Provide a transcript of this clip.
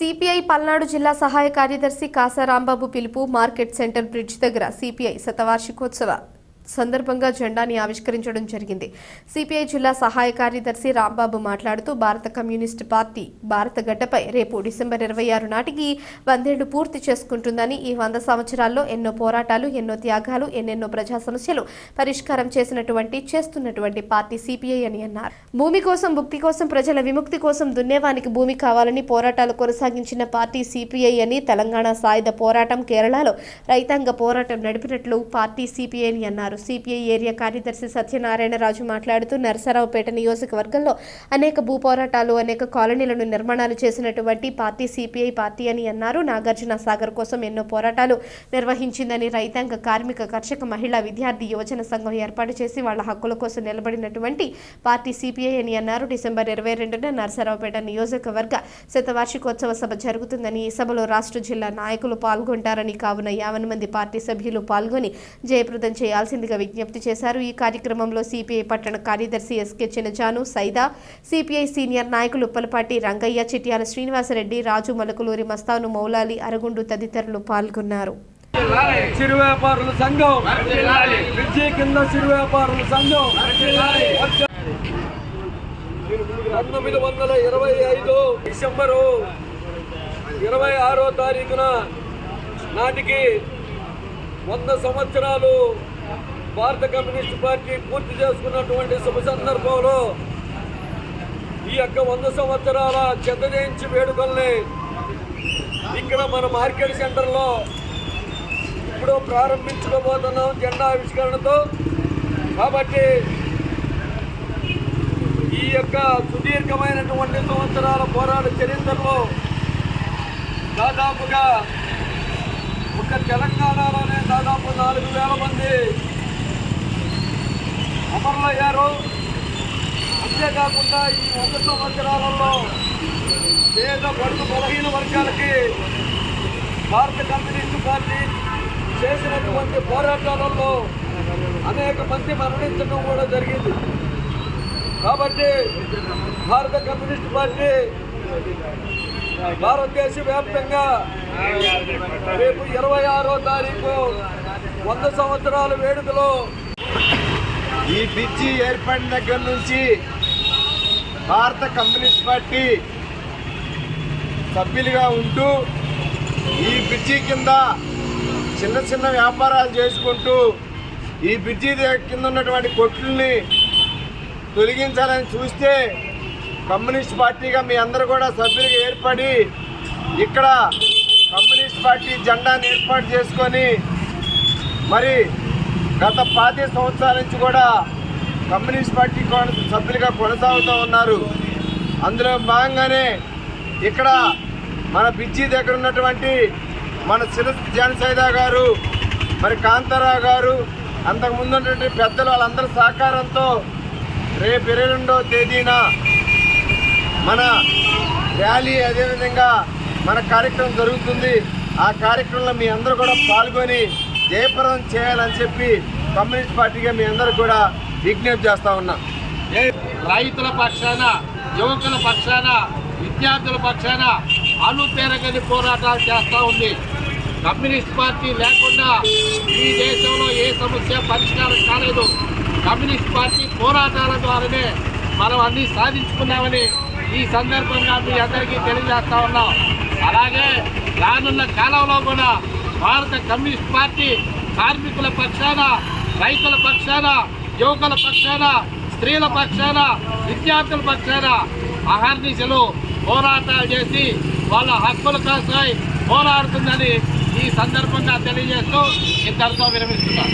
CPI Palnadu జిల్లా సహాయ కార్యదర్శి కాసా రాంబాబు పిలుపు మార్కెట్ సెంటర్ బ్రిడ్జ్ దగ్గర సిపిఐ శతవార్షికోత్సవ సందర్భంగా జెండాని ఆవిష్కరించడం జరిగింది. సిపిఐ జిల్లా సహాయ కార్యదర్శి రాంబాబు మాట్లాడుతూ భారత కమ్యూనిస్టు పార్టీ భారత గడ్డపై రేపు డిసెంబర్ 26 నాటికి 100 ఏళ్లు పూర్తి చేసుకుంటుందని, ఈ 100 సంవత్సరాల్లో ఎన్నో పోరాటాలు, ఎన్నో త్యాగాలు, ఎన్నెన్నో ప్రజా సమస్యలు పరిష్కారం చేస్తున్నటువంటి పార్టీ సిపిఐ అని అన్నారు. భూమి కోసం, భుక్తి కోసం, ప్రజల విముక్తి కోసం దున్నేవానికి భూమి కావాలని పోరాటాలు కొనసాగించిన పార్టీ సిపిఐ అని, తెలంగాణ సాయుధ పోరాటం, కేరళలో రైతాంగ పోరాటం నడిపినట్లు పార్టీ సిపిఐ అని అన్నారు. సిపిఐ ఏరియా కార్యదర్శి సత్యనారాయణరాజు మాట్లాడుతూ నరసరావుపేట నియోజకవర్గంలో అనేక భూ పోరాటాలు, అనేక కాలనీలను నిర్మాణాలు చేసినటువంటి పార్టీ సిపిఐ పార్టీ అని అన్నారు. నాగార్జున సాగర్ కోసం ఎన్నో పోరాటాలు నిర్వహించిందని, రైతాంగ, కార్మిక, కర్షక, మహిళా, విద్యార్థి, యువజన సంఘం ఏర్పాటు చేసి వాళ్ల హక్కుల కోసం నిలబడినటువంటి పార్టీ సిపిఐ అని అన్నారు. డిసెంబర్ 22న నరసరావుపేట నియోజకవర్గ శతవార్షికోత్సవ సభ జరుగుతుందని, ఈ సభలో రాష్ట్ర జిల్లా నాయకులు పాల్గొంటారని, కావున 50 మంది పార్టీ సభ్యులు పాల్గొని జయప్రదం చేయాల్సిందిగా విజ్ఞప్తి చేశారు. ఈ కార్యక్రమంలో సిపిఐ పట్టణ కార్యదర్శి ఎస్కే చినజాను, సైదా, సిపిఐ సీనియర్ నాయకులు ఉప్పలపాటి రంగయ్య, చిట్యాల శ్రీనివాసరెడ్డి, రాజు, మలకులూరి మస్తాను, మౌలాలి, అరగుండు తదితరులు పాల్గొన్నారు. చిరు వ్యాపారుల సంఘం, బ్రిడ్జి కింద చిరు వ్యాపారుల సంఘం 1925 డిసెంబరు 26వ తారీఖున నాటికి 100 సంవత్సరాలు భారత కమ్యూనిస్ట్ పార్టీ పూర్తి చేసుకున్నటువంటి శుభ సందర్భంలో ఈ యొక్క 100 సంవత్సరాల చెత్త జయంతి వేడుకల్ని ఇక్కడ మన మార్కెట్ సెంటర్లో ఇప్పుడు ప్రారంభించుకోబోతున్నాం జెండా ఆవిష్కరణతో. కాబట్టి ఈ యొక్క సుదీర్ఘమైనటువంటి సంవత్సరాల పోరాట చరిత్రలో దాదాపుగా ఒక తెలంగాణలోనే దాదాపు 4,000 మంది అమరులయ్యారు. అంతేకాకుండా ఈ 100 సంవత్సరాలలో పేద, బడుగు, బలహీన వర్గాలకి భారత కమ్యూనిస్టు పార్టీ చేసినటువంటి పోరాటాలలో అనేక మంది మరణించడం కూడా జరిగింది. కాబట్టి భారత కమ్యూనిస్టు పార్టీ భారతదేశ వ్యాప్తంగా రేపు 26వ తారీఖు 100 సంవత్సరాల వేడుకలో ఈ బ్రిడ్జి ఏర్పడిన దగ్గర నుంచి భారత కమ్యూనిస్ట్ పార్టీ సభ్యులుగా ఉంటూ ఈ బ్రిడ్జి కింద చిన్న చిన్న వ్యాపారాలు చేసుకుంటూ ఈ బ్రిడ్జి కింద ఉన్నటువంటి కొట్లని తొలగించాలని చూస్తే కమ్యూనిస్ట్ పార్టీగా మీ అందరూ కూడా సభ్యులుగా ఏర్పడి ఇక్కడ కమ్యూనిస్ట్ పార్టీ జెండాను ఏర్పాటు చేసుకొని మరి గత 5 సంవత్సరాల నుంచి కూడా కమ్యూనిస్ట్ పార్టీ సభ్యులుగా కొనసాగుతూ ఉన్నారు. అందులో భాగంగానే ఇక్కడ మన బ్రిడ్జి దగ్గర ఉన్నటువంటి మన జాన్ సైదా గారు, మరి కాంతారావు గారు, అంతకుముందు ఉన్నటువంటి పెద్దలు వాళ్ళందరి సహకారంతో రేపు 22వ తేదీన మన ర్యాలీ, అదేవిధంగా మన కార్యక్రమం జరుగుతుంది. ఆ కార్యక్రమంలో మీ అందరూ కూడా పాల్గొని జయప్రదం చేయాలని చెప్పి కమ్యూనిస్ట్ పార్టీగా మీ అందరూ కూడా విజ్ఞప్తి చేస్తూ ఉన్నాం. రైతుల పక్షాన, యువకుల పక్షాన, విద్యార్థుల పక్షాన అలుపెరగని పోరాటాలు చేస్తూ ఉంది. కమ్యూనిస్ట్ పార్టీ లేకుండా ఈ దేశంలో ఏ సమస్య పరిష్కారం కాలేదు. కమ్యూనిస్ట్ పార్టీ పోరాటాల ద్వారానే మనం అన్నీ సాధించుకున్నామని ఈ సందర్భంగా మీ అందరికీ తెలియజేస్తా ఉన్నాం. అలాగే రానున్న కాలంలో కూడా భారత కమ్యూనిస్ట్ పార్టీ కార్మికుల పక్షాన, రైతుల పక్షాన, యువకుల పక్షాన, స్త్రీల పక్షాన, విద్యార్థుల పక్షాన అహర్నిశలు పోరాటాలు చేసి వాళ్ళ హక్కుల కోసం పోరాడుతుందని ఈ సందర్భంగా తెలియజేస్తూ ఇంతటితో విరమిస్తున్నాం.